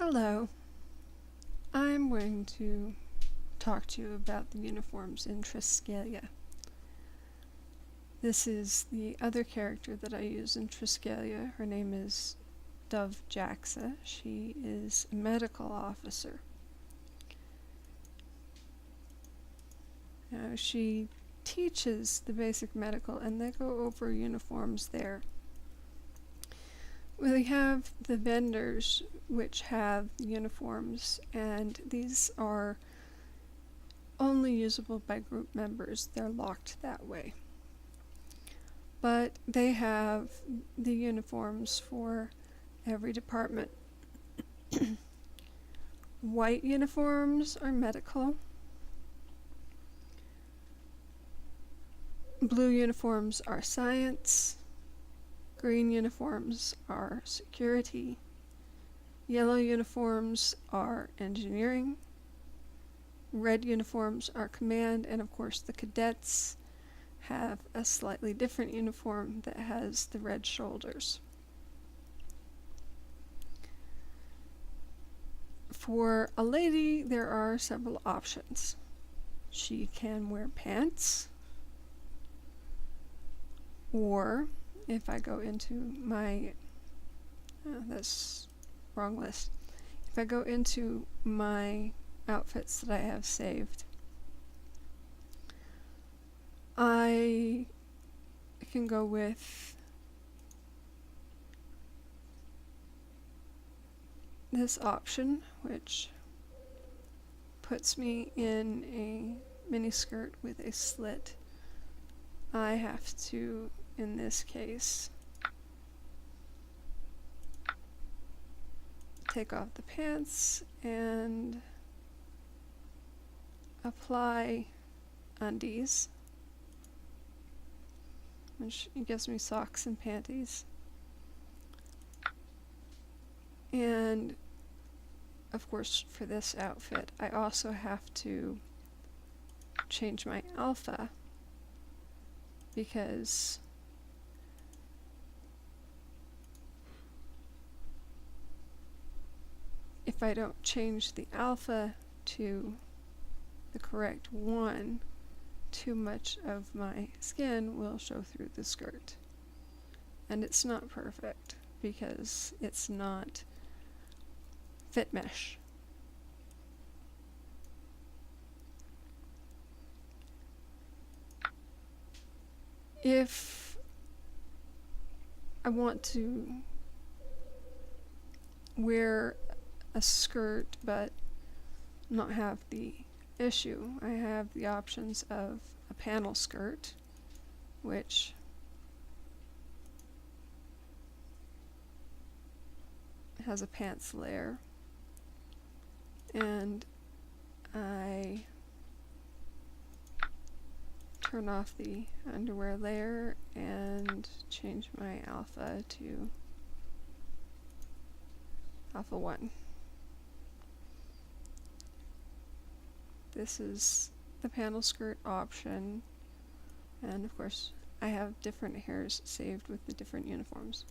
Hello, I'm going to talk to you about the uniforms in Triscalia. This is the other character that I use in Triscalia. Her name is Dove Jaxa. She is a medical officer. Now, she teaches the basic medical, and they go over uniforms there. We have the vendors which have uniforms, and these are only usable by group members. They're locked that way. But they have the uniforms for every department. White uniforms are medical. Blue uniforms are science. Green uniforms are security. Yellow uniforms are engineering. Red uniforms are command, and of course the cadets have a slightly different uniform that has the red shoulders. For a lady, there are several options. She can wear pants, or if I go into my, that's wrong list. If I go into my outfits that I have saved, I can go with this option, which puts me in a mini skirt with a slit. I have to, in this case, take off the pants and apply undies, which gives me socks and panties. And of course, for this outfit, I also have to change my alpha, because if I don't change the alpha to the correct one, too much of my skin will show through the skirt. And it's not perfect because it's not fit mesh. If I want to wear a skirt but not have the issue, I have the options of a panel skirt, which has a pants layer, and I turn off the underwear layer and change my alpha to alpha 1. This is the panel skirt option, and of course I have different hairs saved with the different uniforms,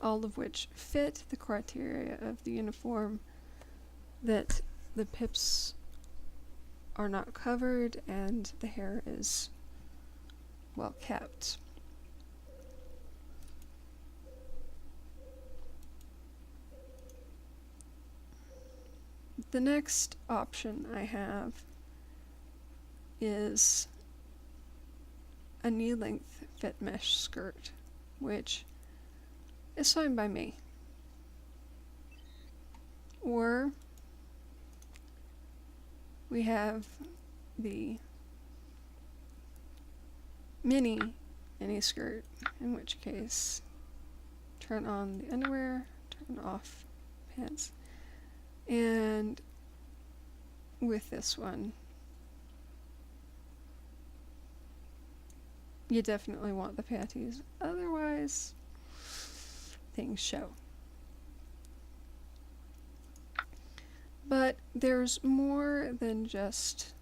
all of which fit the criteria of the uniform, that the pips are not covered and the hair is well kept. The next option I have is a knee-length fit mesh skirt, which is fine by me. Or we have the mini skirt, in which case turn on the underwear, turn off pants. And with this one, you definitely want the panties, otherwise things show. But there's more than just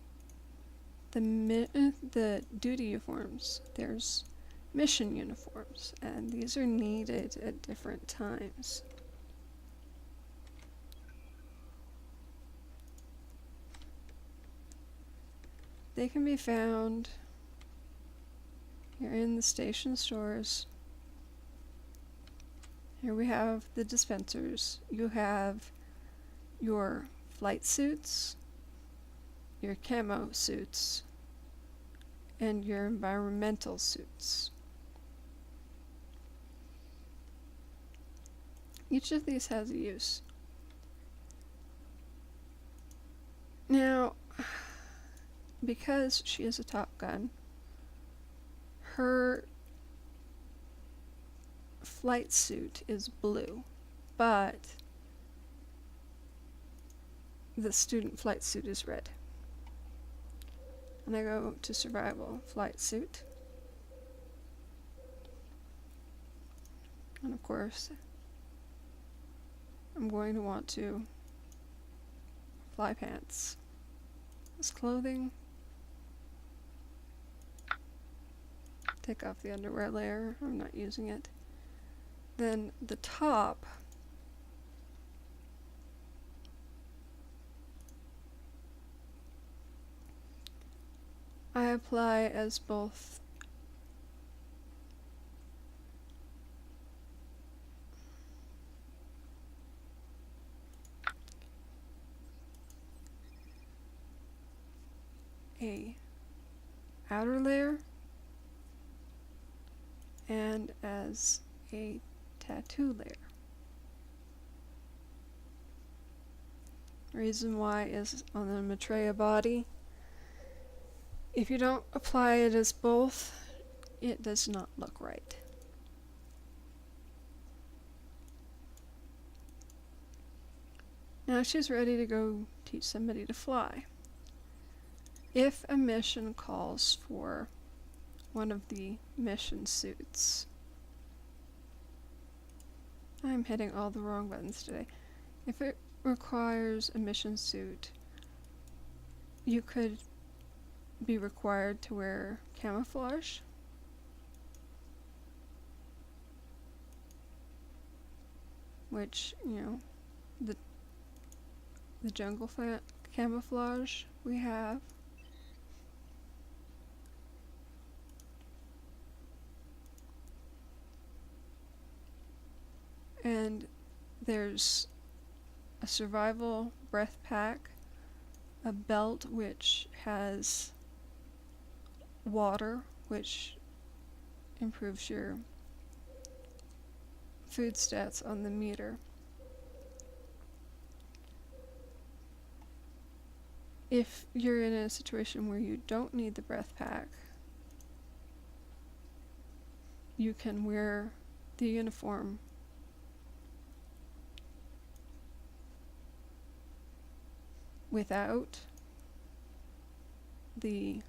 the duty uniforms. There's mission uniforms, and these are needed at different times. They can be found here in the station stores. Here we have the dispensers. You have your flight suits, your camo suits, and your environmental suits. Each of these has a use. Now, because she is a Top Gun, her flight suit is blue, but the student flight suit is red. And I go to survival flight suit. And of course, I'm going to want to fly pants. This clothing. Take off the underwear layer. I'm not using it. Then the top. I apply as both a outer layer and as a tattoo layer. Reason why is on the Maitreya body. If you don't apply it as both, it does not look right. Now she's ready to go teach somebody to fly. If a mission calls for one of the mission suits, I'm hitting all the wrong buttons today. If it requires a mission suit, you could be required to wear camouflage, which, you know, the jungle camouflage we have. And there's a survival breath pack, a belt which has water, which improves your food stats on the meter. If you're in a situation where you don't need the breath pack, you can wear the uniform without the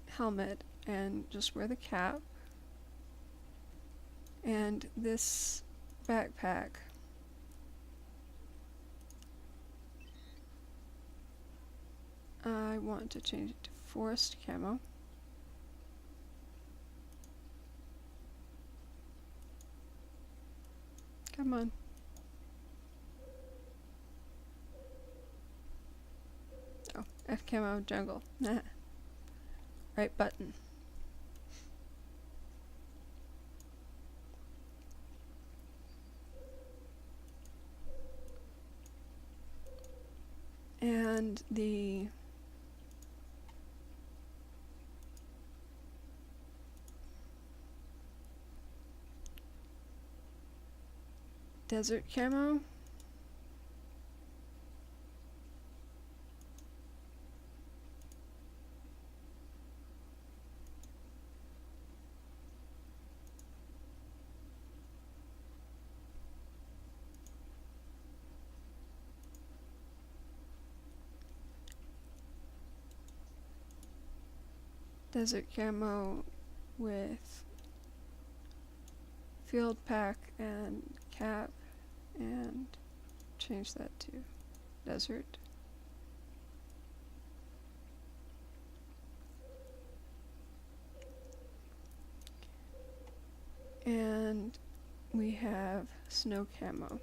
helmet and just wear the cap. And this backpack I want to change it to forest camo. Come on. Oh, F camo jungle. Nah. Right button. And the desert camo. Desert camo with field pack and cap, and change that to desert. And we have snow camo.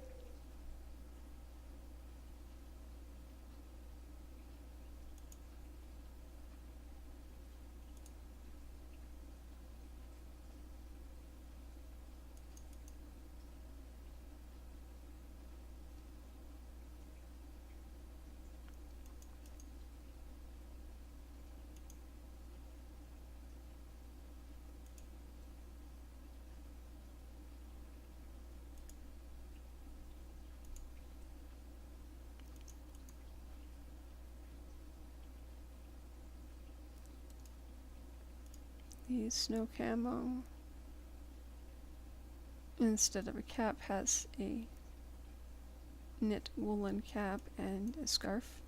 The snow camo, instead of a cap, has a knit woolen cap and a scarf.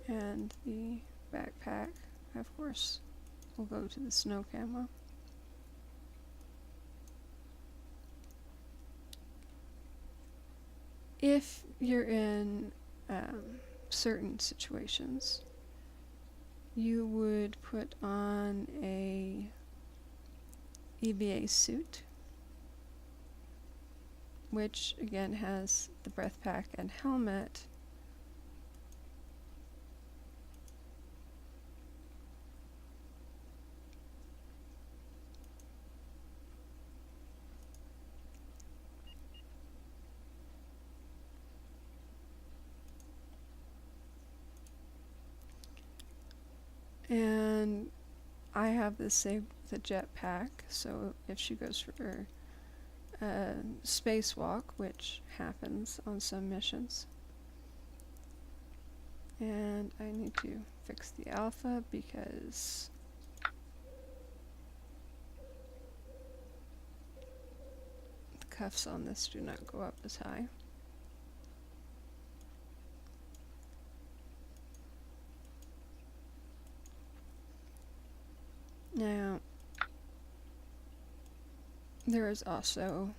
And the backpack, of course, will go to the snow camo. If you're in certain situations, you would put on a EVA suit, which again has the breath pack and helmet. And I have this saved with a jetpack, so if she goes for a spacewalk, which happens on some missions. And I need to fix the alpha because the cuffs on this do not go up as high. Now, there is also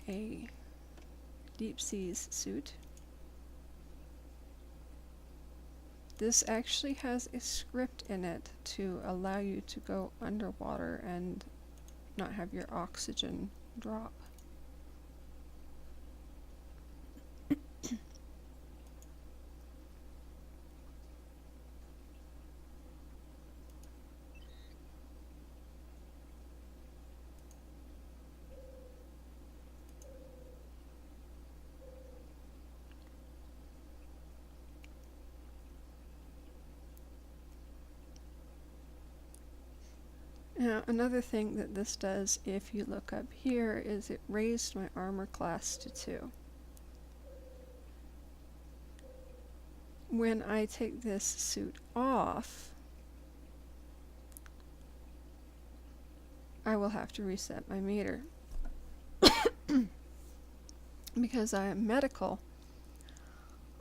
a deep seas suit. This actually has a script in it to allow you to go underwater and not have your oxygen drop. Now, another thing that this does, if you look up here, is it raised my armor class to 2. When I take this suit off, I will have to reset my meter. Because I am medical,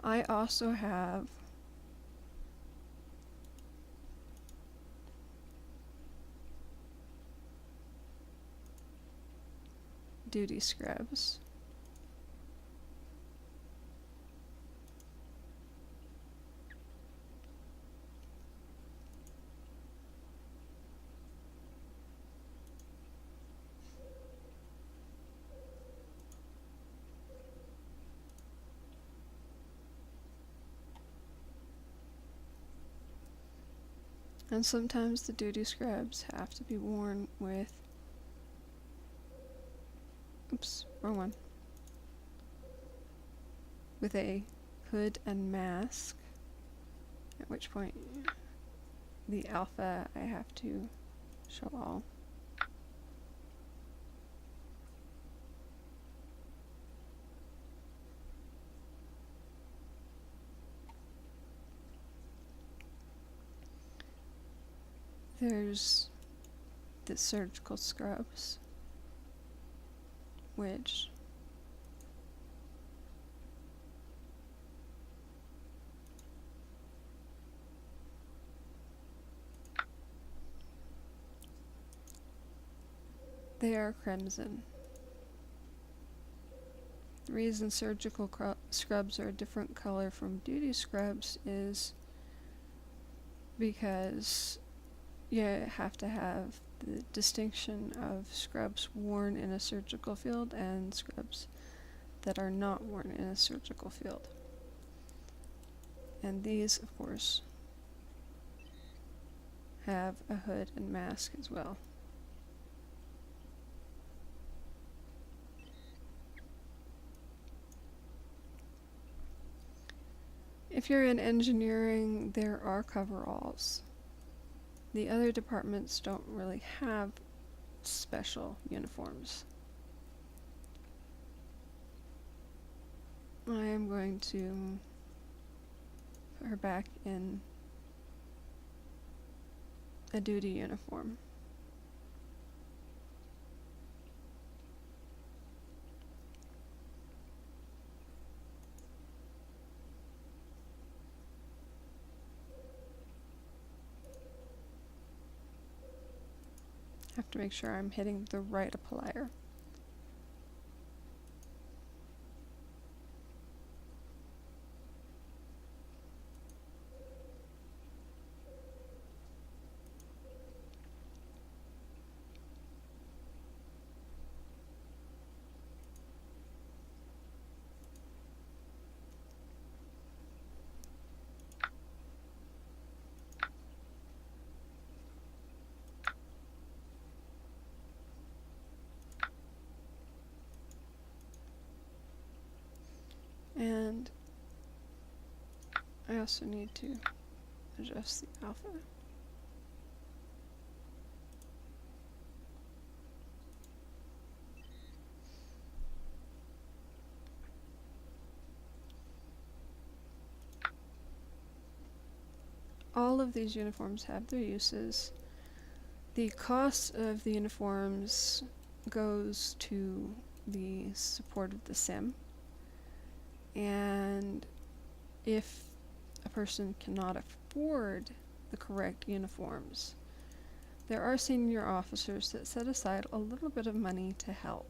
I also have duty scrubs. And sometimes the duty scrubs have to be worn with, oops, wrong one, with a hood and mask, at which point the alpha I have to show all. There's the surgical scrubs, which they are crimson. The reason surgical scrubs are a different color from duty scrubs is because you have to have the distinction of scrubs worn in a surgical field and scrubs that are not worn in a surgical field. And these, of course, have a hood and mask as well. If you're in engineering, there are coveralls. The other departments don't really have special uniforms. I am going to Put her back in a duty uniform. Have to make sure I'm hitting the right applier. And I also need to adjust the alpha. All of these uniforms have their uses. The cost of the uniforms goes to the support of the sim. And if a person cannot afford the correct uniforms, there are senior officers that set aside a little bit of money to help.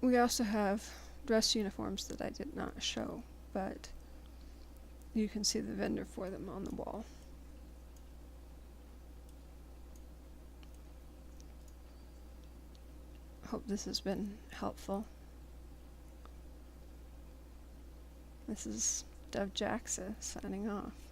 We also have dress uniforms that I did not show, but you can see the vendor for them on the wall. Hope this has been helpful. This is Dev Jaxa signing off.